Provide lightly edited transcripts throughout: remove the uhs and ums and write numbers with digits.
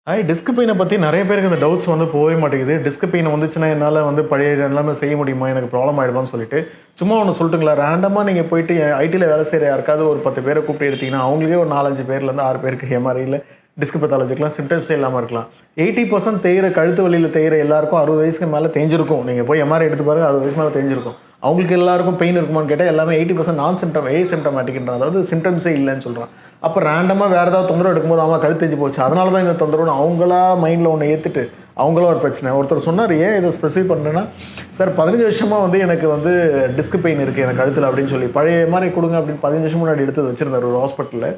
Disk பெயின பத்தி நெறைய பேருக்கு இந்த டவுட்ஸ் வந்து போவே மாட்டேங்குது. டிஸ்க் பெயின் வந்துச்சுன்னா, என்னால வந்து பழைய எல்லாமே செய்ய முடியுமா? எனக்கு ப்ராப்ளம் ஆயிடுமான்னு சொல்லிட்டு. சும்மா ஒண்ணு சொல்லட்டுங்களா? ரேண்டமா நீங்க போயிட்டு ஐடில வேலை செய்ற யாருக்காவது ஒரு 10 பேர கூப்பிட்டு எடுத்தீங்கன்னா, அவங்களுக்கே ஒரு 4, 5 பேர்லேருந்து 6 பேருக்கு எம்ஆர்ஐல டிஸ்க் பெத்தாலஜிக்கலாம் சிம்ப்டம்ஸே இல்லாம இருக்கலாம். 80% தேயிற கழுத்து வலியில தேயிற எல்லாருக்கும் 60 வயசுக்கு மேல தேய்ஞ்சிருக்கும். நீங்க போய் எம்ஆர்ஐ எடுத்து பாருங்க 60 வயசுக்கு மேல தேய்ஞ்சிருக்கும். அவங்களுக்கு எல்லாருக்கும் பெயின் இருக்குமான்னு கேட்டா, எல்லாமே 80% நான் சிம்ப்டம் ஏசிம்ப்டமேட்டிக்ன்றான். அதாவது சிம்ப்டம்ஸே இல்லன்னு சொல்றான். அப்ப ரேண்டமா வேற ஏதாவது தொந்தரவு எடுக்கும்போது, ஆமா கழுத்து தேஞ்சு போச்சு. அதனால தான் இந்த தொந்தரவுன்னு அவங்களா மைண்ட்ல ஒண்ணு ஏத்துட்டு, அவங்களா ஒரு பிரச்சனை. ஒருத்தர் சொன்னாரு, "ஏன் இத ஸ்பெசிஃபை பண்றேன்னா, சார் 15 வருஷமா வந்து எனக்கு வந்து டிஸ்க் பெயின் இருக்கு எனக்கு கழுத்துல" அப்படின்னு சொல்லி, பழைய எம்ஆர்ஐ குடுங்க அப்படின்னு 15 வருஷம் முன்னாடி எடுத்து வச்சிருந்தாரு ஒரு ஹாஸ்பிட்டல்ல.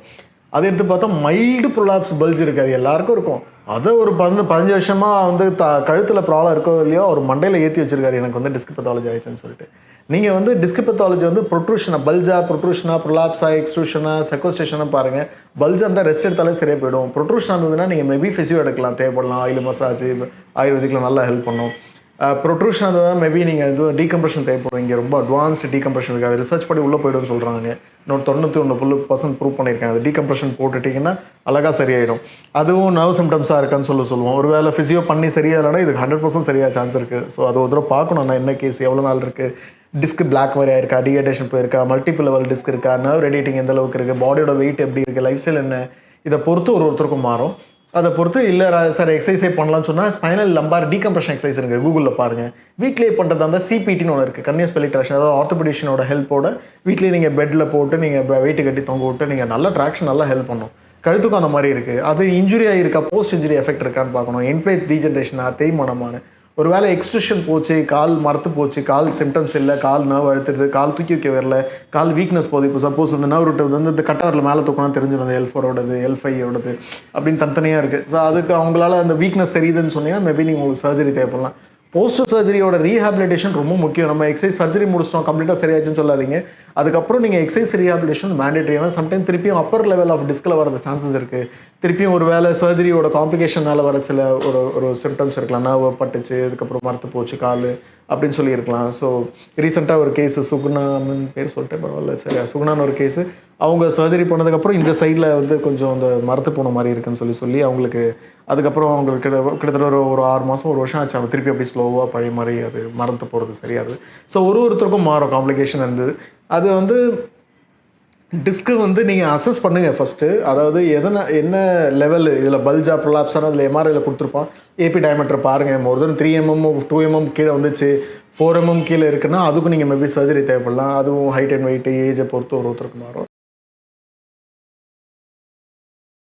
அத எடுத்து பார்த்தா மைல்டு ப்ரொலாப்ஸ் பல்ஜ் இருக்கு. அது எல்லாருக்கும் இருக்கும். அத ஒரு 15 வருஷமா வந்து கழுத்துல ப்ராப்ளம் இருக்கோ இல்லையோ, அவர் மண்டையில ஏத்தி வச்சிருக்காரு. எனக்கு வந்து டிஸ்க் பெத்தாலஜி ஆயிடுச்சுன்னு சொல்லிட்டு. நீங்க வந்து டிஸ்க் பெத்தாலஜி வந்து ப்ரொட்ரூஷனா, பல்ஜா, ப்ரொட்ரூஷனா, ப்ரொலாப்ஸா, எக்ஸ்ட்ரூஷனா, செக்கோஸ்டேஷனா பாருங்க. பல்ஜா இருந்தா ரெஸ்ட் எடுத்தாலே சரியா போயிடும். ப்ரொட்ரூஷனா இருந்ததுன்னா, நீங்க மேபி பிசியோ எடுக்கலாம் தேவைப்படலாம். ஆயில் மசாஜ், ஆயுர்வேதிக்ல நல்லா ஹெல்ப் பண்ணும். ப்ரொட்ரூஷன் இருந்ததுனா மேபி நீங்க இது டீகம்ப்ரஷன் தேவைப்படும். இங்க ரொம்ப அட்வான்ஸ்டு டீகம்ப்ரஷன் இருக்கு. அது ரிசர்ச் பண்ணி உள்ள போயிடும்னு சொல்றாங்க. இன்னும் 91% ப்ரூவ் பண்ணியிருக்காங்க. அது டீகம்ப்ரஷன் போட்டுட்டீங்கன்னா, அழகா சரியாயிடும். அதுவும் நர்வ் சிம்ப்டம்ஸா இருக்கான்னு சொல்லுவோம். ஒருவேளை பிசியோ பண்ணி சரியாகலன்னா, இதுக்கு 100% சரியாக சான்ஸ் இருக்கு. ஸோ அது ஒரு தடவ பார்க்கணும். நான் என்ன கேஸ், எவ்வளோ நாள் இருக்கு, டிஸ்க் பிளாக் மாரி ஆயிருக்கா, டீஹைட்ரேஷன் போயிருக்கா, மல்டிபிள் லெவல் டிஸ்க் இருக்கா, நர்வ் ரேடியேட்டிங் எந்த அளவுக்கு இருக்கு, பாடியோட வெயிட் எப்படி இருக்கு, லைஃப் ஸ்டைல் என்ன, இத பொறுத்து ஒருத்தருக்கும் மாறும். அத பொறுத்து இல்ல சார் எக்ஸர்சைஸே பண்ணலாம்னு சொன்னா, ஸ்பைனல் லம்பார் டீகம்ப்ரஷன் எக்ஸர்சைஸ் இருக்கு. கூகுள்ல பாருங்க. வீட்லயே பண்றதா இருந்தா சிபிடின்னு ஒண்ணு இருக்கு. Continuous belly traction. அதாவது ஆர்த்தோபெடிஷியனோட ஹெல்ப்போட வீட்லயே நீங்க பெட்ல போட்டு நீங்க வெயிட் கட்டி தொங்க விட்டு நீங்க நல்ல ட்ராக்ஷன் நல்லா ஹெல்ப் பண்ணும். கழுத்துக்கும் அந்த மாரி இருக்கு. அது இன்ஜுரி ஆயிருக்கா, போஸ்ட் இன்ஜுரி எஃபெக்ட் இருக்கான்னு பார்க்கணும். எண்ட் பிளேட் டீஜெனரேஷனா, தேய்மானமான்னு. ஒரு வேளை எக்ஸ்ட்ரூஷன் போச்சு, கால் மரத்து போச்சு, கால் சிம்ப்டம்ஸ் இல்ல, கால் நர்வ் அழுத்துது, கால் தூக்கி வைக்க வரல, கால் வீக்னஸ் போகுது. இப்போ சப்போஸ் இந்த நர்வ் ரூட் வந்து இந்த கட்டை விரல் மேல தூக்குனா தெரிஞ்சிடும். L4 ஓடது, L5 ஓடது அப்படின்னு தனித்தனியா இருக்கு. ஸோ அதுக்கு அவங்களால அந்த வீக்னஸ் தெரியுதுன்னு சொன்னீங்கன்னா, மேபி நீங்க உங்களுக்கு சர்ஜரி தேவைப்படலாம். போஸ்ட் சர்ஜரியோட ரீஹாபிலிட்டேஷன் ரொம்ப முக்கியம். நம்ம எக்ஸசைஸ் சர்ஜரி முடிச்சிட்டோம், கம்ப்ளீட்டா சரியாச்சுன்னு சொல்லாதீங்க. அதுக்கப்புறம் நீங்க எக்ஸசைஸ் ரீஹாபிலிட்டேஷன் மேண்டேட்டரி. ஏன்னா சம்டைம் திருப்பியும் அப்பர் லெவல் ஆஃப் டிஸ்க்ல வரது சான்சஸ் இருக்கு. திருப்பியும் ஒரு வேளை சர்ஜரியோட காம்ப்ளிகேஷனால வர சில ஒரு ஒரு சிம்ப்டம்ஸ் இருக்கலாம். நர்வ் பட்டுச்சு, அதுக்கப்புறம் மரத்து போச்சு காலு அப்படின்னு சொல்லி இருக்கலாம். ஸோ ரீசெண்டா ஒரு கேஸ் சுகுணான்னு பேர் சொல்லிட்டேன் பரவாயில்ல. சரி சுகுணான்னு ஒரு கேஸ். அவங்க சர்ஜரி பண்ணதுக்கப்புறம் இந்த சைடில் வந்து கொஞ்சம் அந்த மரத்து போன மாதிரி இருக்குன்னு சொல்லி அவங்களுக்கு அதுக்கப்புறம் அவங்களுக்கு கிட்டத்தட்ட ஒரு 6 மாதம் 1 வருஷம் ஆச்சு. அவங்க திருப்பி அப்படி ஸ்லோவாக பழைய மாதிரி அது மரத்து போகிறது சரியாது. ஸோ ஒருத்தருக்கும் மாறும் காம்ப்ளிகேஷன் இருந்தது. அது வந்து டிஸ்க்கு வந்து நீங்கள் அசஸ் பண்ணுங்கள் ஃபஸ்ட்டு. அதாவது என்ன லெவல் இதில் பல்ஜா ப்ரொலாப்ஸான அதில் எம்ஆர்ஐயில் கொடுத்துருப்பான். ஏபி டயமீட்டர் பாருங்கள். மோர் தென் 3 mm 2 mm கீழே வந்துச்சு, 4 mm கீழே இருக்குன்னா அதுக்கும் நீங்கள் மேபி சர்ஜரி தேவைப்படலாம். அதுவும் ஹைட் அண்ட் வெயிட் ஏஜை பொறுத்து ஒருத்தருக்கு மாறும்.